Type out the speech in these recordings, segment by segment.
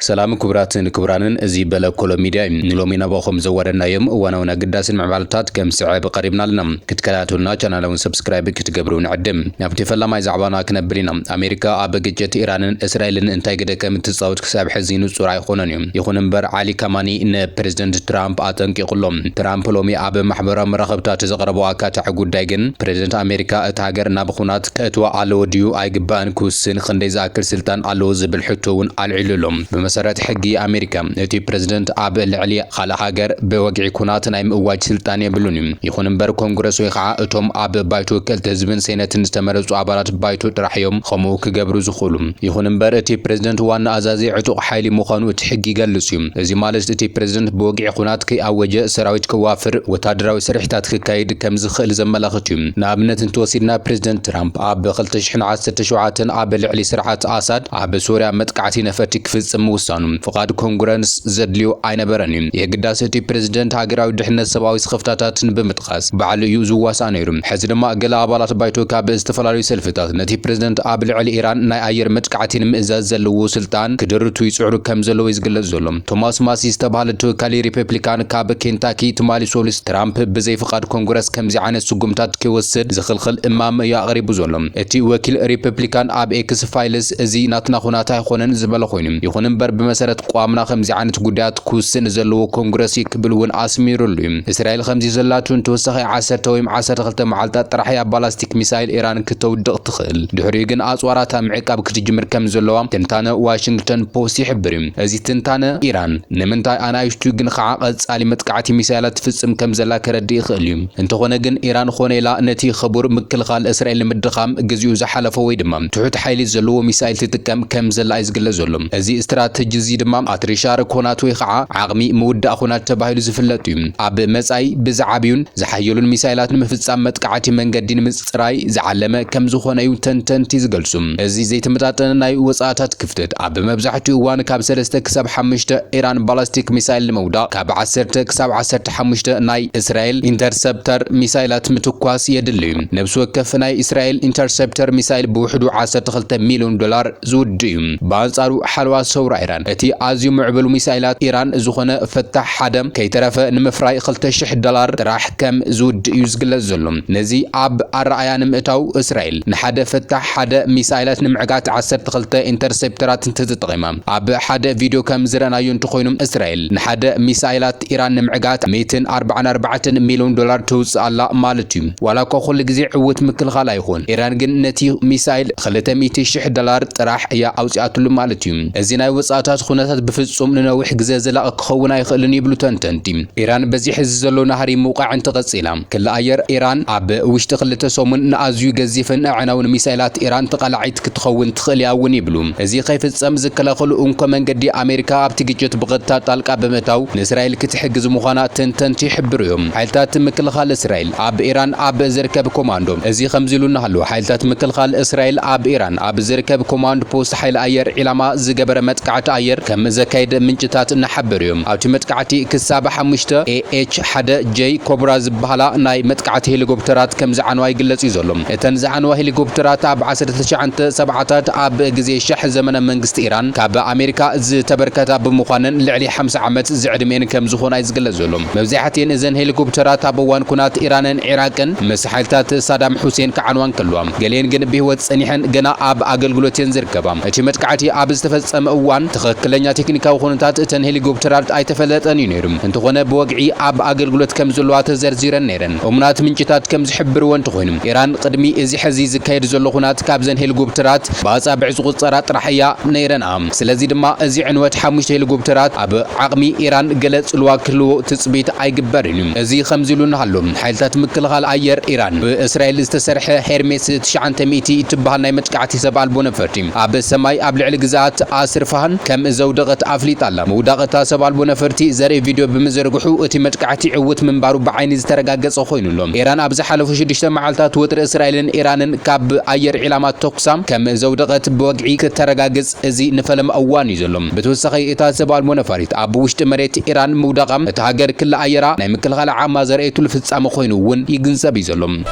سلام كبراتن كبرانن ازي بلا كولو ميديا نلومينا باخم زورنا يوم وانا قداسن معلومات كم ساعه قريبنا لنا كتكلاتونا چانالون سبسكرايب كتغبرون عدم نابتي فلما يزعبانا كنبرينا امريكا ابجت ايرانن اسرائيلن انتاي قد كم تصاوت كساب حزين صورا يخونن يخون امبر علي كماني ان بريزيدنت ترامب اتنقي قلهم ترامب لومي اب محبر مرخبتات زقربوا اكاتا غداي جن بريزيدنت امريكا اتاغر نابخونات كاتوا علو ديو ايغبان كوسن خندي زاكر سلطان علو زبل حتون العللهم مسارات حقي امريكا نتي بريزيدنت اب العلي خاله هاجر بوقع كونات نايم اواج سلطان يبلونيم يخون امبر كونغرس ويخا اتوم اب بايتو كلت حزبن سيناتن استمرصوا ابارات بايتو طرحيوم خمو كغبرو زخولم يخون امبر تي بريزيدنت وانا ازازي عتق حيلي مخانو تحقي يغلصيم ازي مالت تي بريزيدنت بوقع كونات كي اوجه سراويت كوافر وتادراوي سرحتات كايد كم زخل زملاختيم نابنت توسيدنا بريزيدنت ترامب اب 2017 اب العلي سرعات اساد اب سوريا متقعتي نفتي كفصم وسانم فقاد كونغرس زدليو اينبرنيم يغداسيتي بريزيدنت هاغراوي دحنت سباوي سخفتاتن بمتقاس بعل يوزو واسانيرم حزدما غلا ابالات بايتو كاب استفلالي سلفتات نتي بريزيدنت ابل علي ايران ناي اير متقعتين مئزاز زلو سلطان كدرتو يصعرو كم زلو يزغلص زلم توماس ماسي استبالتو كالي ريبابليكان كاب كينتاكي تمالي سولس ترامب بزي فقاد كونغرس كمزي عانس سغمتات كيوسد زخلخل امام يا غريب زلم اتي وكيل ريبابليكان اب اكس فايلز ازي ناتنا خوناتا يخونن زبل خوينم يخونن بر بمسرت قوامنا خمزي عانت غدات كوسن زلو كونغرس يكبلون اسميرولم اسرائيل خمزي زلاتون توسخي 10 ويم 12 معلطات طرحيا بالاستيك ميسايل ايران كتودق تخل دحري جن اصواراتها معقاب كتجمر كم زلوا تنتانا واشنطن بوست يحبرم ازي تنتانا ايران نمنتاي انا يشتو جن خع قصالي متقعتي ميسايلات تفصم كم زلا كردي يخليم انت خونه جن ايران خونه لا نتي خبر مكلخال اسرائيل مدخام غزيو زحلفو وي دمام تحت حيلي زلو ميسايل تتكم كم زلا يزغل زلم ازي استراتيجي زي دمام اتريشار كونات وي خع عقمي مودع كونات تبايل زفلطيم اب مصاي بزعابيون زحيلون ميسايلات مفصام متقعتي منغدين مصراي زعلمه كم زخونه تنتنتي زغلصم ازي زي تمطاطن ناي وصاتات كفتت اب مبزحتي وان كاب 3 كسب 5 ايران بالاستيك ميسايل لمودا كاب 10 كسب 15 ناي اسرائيل انترسبتر ميسايلات متكواس يدليم نفس وكف ناي اسرائيل انترسبتر ميسايل بوحدو 12 مليون دولار زوديم بانصارو حلوا سور ايران اتي ازيو معبلو ميسايلات ايران زخونه فتح حدم كيترفه نمفراي 2000 دولار راح كم زود يزغل زلم نزي اب ارعيان متاو اسرائيل نحد فتح حدا ميسايلات نمعقات 12 انترسبترات تتقيمام اب حدا فيديو كم زرنايو انتخوينم اسرائيل نحد ميسايلات ايران نمعقات 244 مليون دولار توص الله مالتيم ولا كل غزي عوت مكلخال يكون ايران جن نتي ميسايل 200 دولار طرح يا اوصياتلو مالتيم ازي ناي وصاتات خوناتات بفصوم ننوح غزي زلا كخونا يخلن يبلو تنتنتيم ايران بزي حز زلو نهري موقع انتقصيلام كل اير ايران اب وشت خلته سومن نازيو غزيفن عناون ميسايلات ايران تقلعيت كتخون تخل ياون يبلوم ازي خيفصم زكلخلو انكو منغدي امريكا ابتيجت بغتا طالقا بمتاو ناسرائيل كتحجز مخانا تنتنتي حبريوم حيلتات مكلخال اسرائيل اب ايران اب زركب كوماندو ازي خمزيلونا هلو حيلتات مكلخال اسرائيل اب ايران اب زركب كوماند بوست حيل اير علما زغبر متقعت اير كم زكايد منجتات نحبريوم اوتي متقعتي كسابه 5 اH 1 جي كوبرا زبحلا ناي متقعت هليكوبترات كم زعنوا يغلص يزلم اتن زعنوا هليكوبترات اب 19 اب غزي شح زمن منغست ايران كاب امريكا ز تبركتا بمخانن لعلي 5 عمت زعدمين كم زخونا يزغلص زلم مبزحتين اذن هليكوبترات ابوان كونات ايرانن عراقن مسحلتات صدام حسين كعنوان كلوام غلين جن بهوت صنيحن جنا اب اغلغلوتين زركبام اتي متقعتي اب استفصم اوان تخكلኛ ቴክኒካው ሁነታት እተን ሄሊኮፕተራት አይተፈለጠን ይነርም እንተኾነ በወግዒ ኣብ አገልግሎት ከም ዘለዋ ተዘርዚረን ነረን እምናት ምንጭታት ከም ዝሕብር ወንት ኮይኑም ኢራን ቅድሚ እዚ ሕዚ ዝካየድ ዘሎ ሁናት ካብዘን ሄሊኮፕተራት ባጻብዕ ዝቁጸራ ጥራሕያ ነረን ስለዚ ድማ እዚ ዕንወት 5 ሄሊኮፕተራት ኣብ ዓቅሚ ኢራን ገለጽ ልዋ ክልዎ ትጽቢት አይግበርን እዚ ከምዚሉን ሃሎም ሓይልታት ምክልኻል አየር ኢራን በእስራኤል ዝተሰርሐ ሄርሜስ 900 ይትበሃል ናይ መጥቃዕቲ ሰብኣል ቦነፈርቲ ኣብ ሰማይ ኣብ ልዕሊ ግዛት ኣስርፋን ከም زودقت افليط الله مودقتا سبال بونفرتي زري فيديو بمزرغحو اتي متقعتي عوت منبارو بعين زترغاغص خوينلهم ايران ابز حلفو 6 معلتات وتر اسرائيلن ايرانن كاب اير علامات توكسام كم زودقت بوقعي كترغاغص ازي نفلم اوان يزلم بتوسخي اتا سبال بونفريت اب وشت مريت ايران مودقام تهاجر كل ايرا ناي مكلخال عاما زريتو الفصام خوينو ون يغنسب يزلم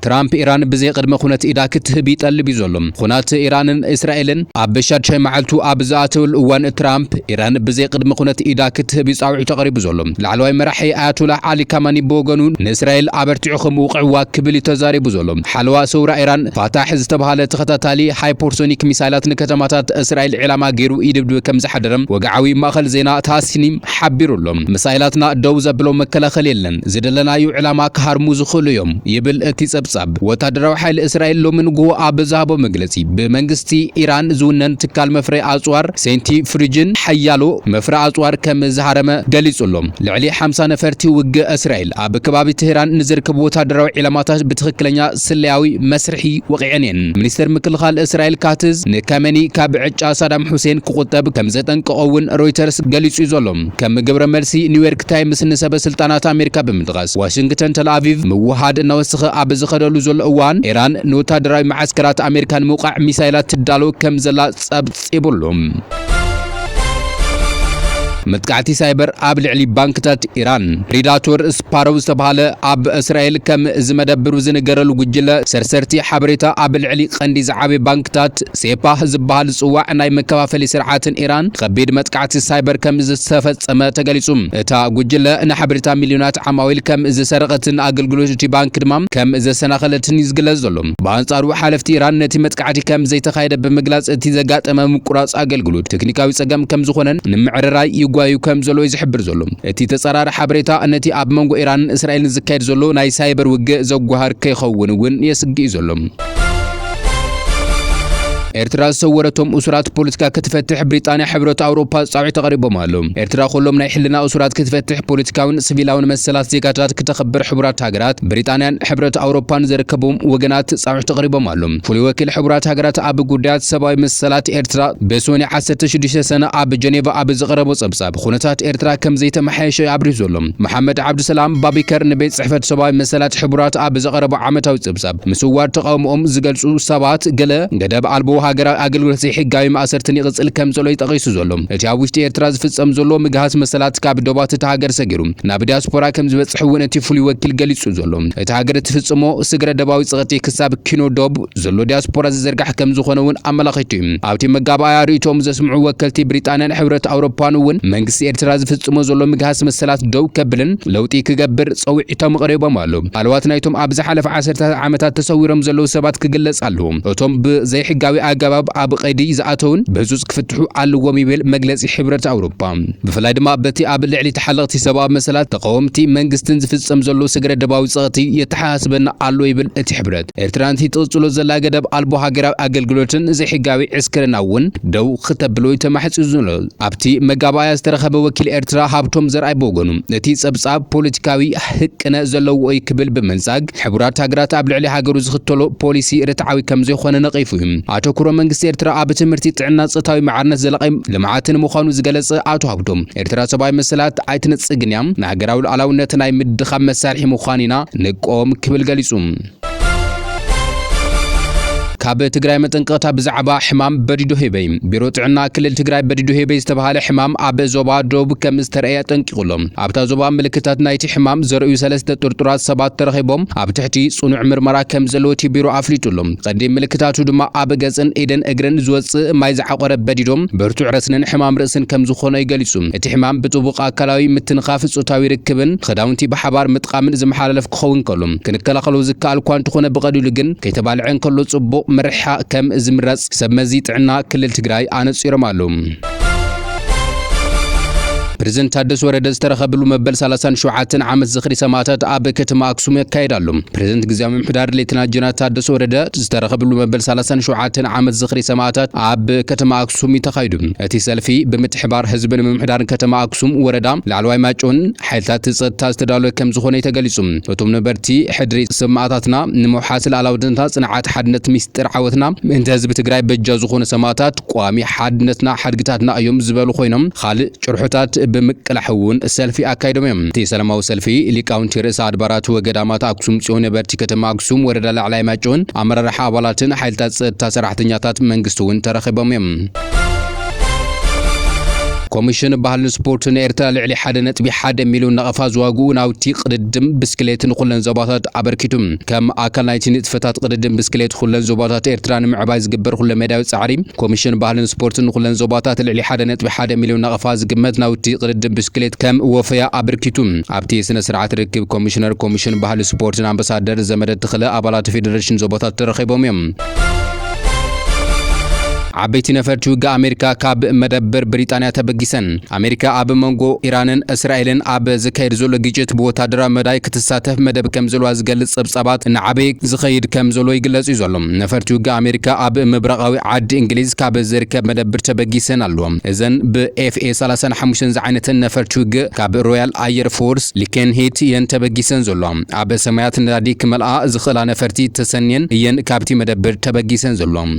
ትራምፕ ኢራን ብዘይ ቅድመ ኩነት ኢዳ ክትህብ ይጠልብ ይዘሎም ኩናት ኢራንን እስራኤልን ኣብ ሻድሻይ መዓልቱ ኣብ ዝኣተውል እዋን ትራምፕ ኢራን ብዘይ ቅድመ ኩነት ኢዳ ክትህብ ይጻውዕ ተቀሪቡ ዘሎም ላዕለዋይ መራሒ ኣያቶላህ አሊ ካማኒ በወገኑ ንእስራኤል ኣበርቲዑ ከምውቅዕዋ ክብል ተዛሪቡ ዘሎም ሓለዋ ሰውራ ኢራን ፋታሕ ዝተባሃለ ተኸታታሊ ሃይፐርሶኒክ ሚሳይላት ንከተማታት እስራኤል ዕላማ ገይሩ ይድብድብ ከም ዝሓደረም ወግዓዊ ማእኸል ዜና ታስኒም ሓቢሩሎም ሚሳይላትና ደው ዘብሎ መከላኸል የለን ዝደለናዩ ዕላማ ክሃርሙ ዝኽእሉ እዮም ይብል እቲ ጸብጻብ ወታደራዊ ሓይሊ እስራኤል ሎምን ጉ ኣብ ዝሃቦ መግለጺ ብመንግስቲ ኢራን ዝውነን ትካል መፍረ ኣጽዋር ሴንቲ ፍሪጅን ሓያሎ መፍረ ኣጽዋር ከም ዝሃረመ ገሊጹሎም ልዕሊ 50 ነፈርቲ ውግእ እስራኤል ኣብ ከባቢ ትህራን ንዝርከቡ ወታደራዊ ዕላማታት ብትኽክለኛ ስለያዊ መስርሒ ወቂዐን እየን ሚኒስተር ምክልኻል እስራኤል ካትዝ ንካመኒ ካብ ዕጫ ሳዳም ሁሴን ክቁጠብ ከም ዘጠንቀቐውን ሮይተርስ ገሊጹ ይዘሎም ከም ግብረ መልሲ ኒውዮርክ ታይምስ ንሰበ ስልጣናት አሜሪካ ብምጥቃስ ዋሽንግተን ተልአቪቭ ምውሃድ እናወስኸ ኣብ ዝኸደሉ ዘሎ እዋን ኢራን ንወታደራዊ ማዓስከራት አሜሪካን ምውቃዕ ሚሳይላት ትዳሎ ከም ዘላ ጸብጺቡሎም መጥቃዕቲ ሳይበር ኣብ ልዕሊ ባንክታት ኢራን ፕሬዳቶር ስፓሮው ዝተባሃለ ኣብ እስራኤል ከም ዝመደብሩ ዝነገረሉ ጉጅለ ሰርሰርቲ ሓበሬታ ኣብ ልዕሊ ቀንዲ ዝዓበ ባንክታት ሴፓህ ዝበሃል ጽዋዕ ናይ መከፋፈሊ ስርዓትን ኢራን ከቢድ መጥቃዕቲ ሳይበር ከም ዝተፈጸመ ተገሊጹ እታ ጉጅለ ንሓበሬታ ሚልዮናት ዓማዊል ከም ዝሰረቐትን ኣገልግሎት እቲ ባንክ ድማ ከም ዘሰናኸለትን ይዝግለጽ ዘሎ በአንጻሩ ሓለፍቲ ኢራን ነቲ መጥቃዕቲ ከም ዘይተኻየደ ብምግላጽ እቲ ዘጋጠመ ምቁራጽ ኣገልግሎት ቴክኒካዊ ጸገም ከም ዝኾነን ንምዕረራይ ይጓዩ ከም ዘሎ ይዝሕብር ዘሎ እቲ ተጻራሪ ሓበሬታ ነቲ ኣብ መንጎ ኢራንን እስራኤልን ዝካየድ ዘሎ ናይ ሳይበር ውግእ ዘጓሃር ከይኸውን እውን የስግእ ዘሎ ኤርትራ ሰወረቶም ኡስራት ፖለቲካ ክትፈትሕ ብሪጣንያ ሕብረት አውሮፓ ጻውዒ ተቀሪቦም ኣለው ኤርትራ ኩሎም ናይ ሕልና ኡስራት ክትፈትሕ ፖለቲካውን ሲቪላውን መሰላት ዜጋታት ክትኸብር ሕብራት ሃገራት ብሪጣንያን ሕብረት አውሮፓን ዘርከቦም ወገናት ጻውዒ ተቀሪቦም ኣለው ፍሉይ ወኪል ሕብራት ሃገራት ኣብ ጉዳያት ሰብአዊ መሰላት ኤርትራ በሶኒ 16 ሰነ ኣብ ጀኔቫ ኣብ ዝቀረቦ ጸብጻብ ኩነታት ኤርትራ ከም ዘይተመሓየሸ ኣብሪሁ ዘሎ መሐመድ ዓብዱሰላም ባቢከር ንቤት ጽሕፈት ሰብአዊ መሰላት ሕብራት ኣብ ዝቀረቦ ዓመታዊ ጸብጻብ ምስዋር ተቃውሞኦም ዝገልጹ ሰባት ገለ ገደብ ኣልቦ ሃገራዊ ኣገልግሎት ዘይሕጋዊ ማእሰርትን ይቕጽል ከም ዘሎ ይጠቒሱ ዘሎ እቲ ኣብ ውሽጢ ኤርትራ ዝፍጸም ዘሎ ምግሃስ መሰላት ካብ ዶባት እቲ ሃገር ሰጊሩ ናብ ዲያስፖራ ከም ዝበጽሕ እውን እቲ ፍሉይ ወኪል ገሊጹ ዘሎ እቲ ሃገር ትፍጽሞ ስግረ ደባዊ ጸቕጢ ክሳብ ኪኖዶብ ዘሎ ዲያስፖራ ዝዘርጋሕ ከም ዝኾነ እውን ኣመላኺቱ ኣብቲ መጋባእያ ርእይቶም ዘስምዑ ወከልቲ ብሪጣንያን ሕብረት አውሮፓን እውን መንግስቲ ኤርትራ ዝፍጽሞ ዘሎ ምግሃስ መሰላት ደው ከብልን ለውጢ ክገብር ጸዊዕቶም ቀሪቦም ኣለው ኣልዋት ናይቶም ኣብ ዝሓለፈ 10 ዓመታት ተሰዊሮም ዘለዉ ሰባት ክግለጽ ኣለዎም እቶም ብዘይሕጋዊ ኣገባብ ኣብ ቀይዲ ዝኣተውን በዙጽ ክፍትሑ ኣለዎም ይብል መግለጺ ሕብረት አውሮፓ ብፍላይ ድማ በቲ ኣብ ልዕሊ ተሓለቕቲ ሰብኣዊ መሰላት ተቃወምቲ መንግስትን ዝፍጸም ዘሎ ስግረ ደባዊ ጸቕጢ የተሓሳስበና ኣሎ ይብል እቲ ሕብረት ኤርትራንቲ ትቕጽሎ ዘላ ገደብ ኣልቦ ሃገራዊ ኣገልግሎትን ዘይሕጋዊ ዕስክርና እውን ደው ክተብሎ ተማሕጺዙ ዘሎ ኣብቲ መጋባእያ ዝተረኸበ ወኪል ኤርትራ ሃብቶም ዘርኣይ በወገኑ እቲ ጸብጻብ ፖለቲካዊ ህቅነ ዘለዎ ወይ ክብል ብምንጻግ ሕብራት ሃገራት ኣብ ልዕሊ ሃገሩ ዝኽተሎ ፖሊሲ ርትዓዊ ከም ዘይኾነ ነቒፉ ኣተኩሮ መንግስቲ ኤርትራ ኣብ ትምህርቲ ጥዕና ጾታዊ ማዕርነት ዘላቒ ልምዓትን ምዃኑ ዝገለጸ ኣቶ ሃብቶም ኤርትራ ሰብኣዊ መሰላት ኣይትነጽግን እያ ንሃገራዊ ሉዓላውነት ናይ ምድኻም መሳርሒ ምዃኒና ንቆም ክብል ገሊጹ ካብ ትግራይ መጠንቀቕታ ብዛዕባ ሕማም በዲዶ ሄበይ ቢሮ ጥዕና ክልል ትግራይ በዲዶ ሄበይ ዝተባሃለ ሕማም ኣብ ዞባ ደቡብ ከም ዝተረኣየ ጠንቂቑሎም ኣብታ ዞባ ምልክታት ናይቲ ሕማም ዘርእዩ 3 ጥርጡራት ሰባት ተረኺቦም ኣብ ትሕቲ ጽኑዕ ምርመራ ከም ዘለዎ እቲ ቢሮ ኣፍሊጡሎም ቀንዲ ምልክታቱ ድማ ኣብ ገጽን ኢድን እግርን ዝወጽእ ማይ ዝዓቆረ በዲዶም ብርቱዕ ረስንን ሕማም ርእስን ከም ዝኾነ ይገልጹ እቲ ሕማም ብጥቡቕ ኣካላዊ ምትንኻፍ ጾታዊ ርክብን ክዳውንቲ ብሓባር ምጥቃምን ዝመሓላለፍ ክኸውን ከሎ ክንከላኸሎ ዝከኣል እኳ እንተኾነ ብቐሊሉ ግን ከይተባልዐን ከሎ ጽቡቕ መርሓ ከም ዝምረጽ ሰመዚ ጥዕና ክልል ትግራይ ኣነጺሮም ኣለዉ ፕሬዝደንት ታደሰ ወረደ ዝተረኸብሉ መበል 37 ዓመት ዝኽሪ ሰማዕታት ኣብ ከተማ ኣክሱም ይካየዳሉ ፕሬዝደንት ግዚያዊ ምምሕዳር ሌተናንት ጀነራል ታደሰ ወረደ ዝተረኸብሉ መበል 37 ዓመት ዝኽሪ ሰማዕታት ኣብ ከተማ ኣክሱም ይተኻይዱ እቲ ሰልፊ ብምትሕባር ህዝብን ምምሕዳር ከተማ ኣክሱም ወረዳ ላዕለዋይ ማጮን ሓይልታት ጸጥታ ዝተዳለወ ከም ዝኾነ ተገሊጹ እቶም ነበርቲ ሕድሪ ሰማዕታትና ንምውሓስ ላዕላውነትና ጽንዓት ሓድነት ሚስጥር ዓወትና ምእንቲ ህዝቢ ትግራይ በጃ ዝኾኑ ሰማዕታት ቋሚ ሓድነትና ሓድግታትና እዮም ዝበሉ ኮይኖም ካልእ ጭርሑታት ብምቅላሕውን ሰልፊ ኣካይዶም እዮም እቲ ሰላማዊ ሰልፊ ሊቃውንቲ ርእሰ ኣድባራት ወገዳማት ኣክሱም ጽዮን ነበርቲ ከተማ ኣክሱም ወረዳ ላዕላይ ማጮን ኣመራርሓ ኣባላትን ሓይልታት ጸጥታ ሰራሕተኛታት መንግስቲ እውን ተረኺቦም እዮም ኮሚሽን ባህልን ስፖርትን ኤርትራ ልዕሊ 1.1 ሚሊዮን ነቐፋ ዝዋግኡ ናውቲ ቅድድም ብስክሌትን ኩለን ዞባታት አበርኪቱም ከም አካል ናይቲ ንጥፈታት ቅድድም ብስክሌት ኩለን ዞባታት ኤርትራ ንምዕባይ ዝግበር ኩለ ሜዳዊ ጻዕሪ ኮሚሽን ባህልን ስፖርትን ኩለን ዞባታት ልዕሊ 1.1 ሚሊዮን ነቐፋ ዝግመት ናውቲ ቅድድም ብስክሌት ከም ወፈያ አበርኪቱም ኣብቲ ስነ ስርዓት ርክብ ኮሚሽነር ኮሚሽን ባህል ስፖርትን አምባሳደር ዘመደ ተኽለ አባላት ፌደሬሽን ዞባታት ተረኺቦም እዮም ዓበይቲ ነፈርቲ ውጋ አሜሪካ ካብ መደበር ብሪጣንያ ተበጊሰን አሜሪካ ኣብ መንጎ ኢራንን እስራኤልን ኣብ ዝካየድ ዘሎ ግጭት ብወታደራዊ መዳይ ክትሳተፍ መደብ ከም ዘለዋ ዝገልጽ ጸብጻባት ንዓበይ ዝኸይድ ከም ዘሎ ይግለጽ እዩ ዘሎ ነፈርቲ ውጋ አሜሪካ ኣብ ምብራቃዊ ዓዲ እንግሊዝ ካብ ዝርከብ መደበር ተበጊሰን ኣለዎም እዘን ብኤፍኤ 35 ዝዓይነተን ነፈርቲ ውግ ካብ ሮያል ኣየር ፎርስ ሊኬንሄት የን ተበጊሰን ዘሎም ኣብ ሰማያት ነዳዲ ክመልኣ ዝኽእላ ነፈርቲ ተሰንየን እየን ካብቲ መደበር ተበጊሰን ዘሎም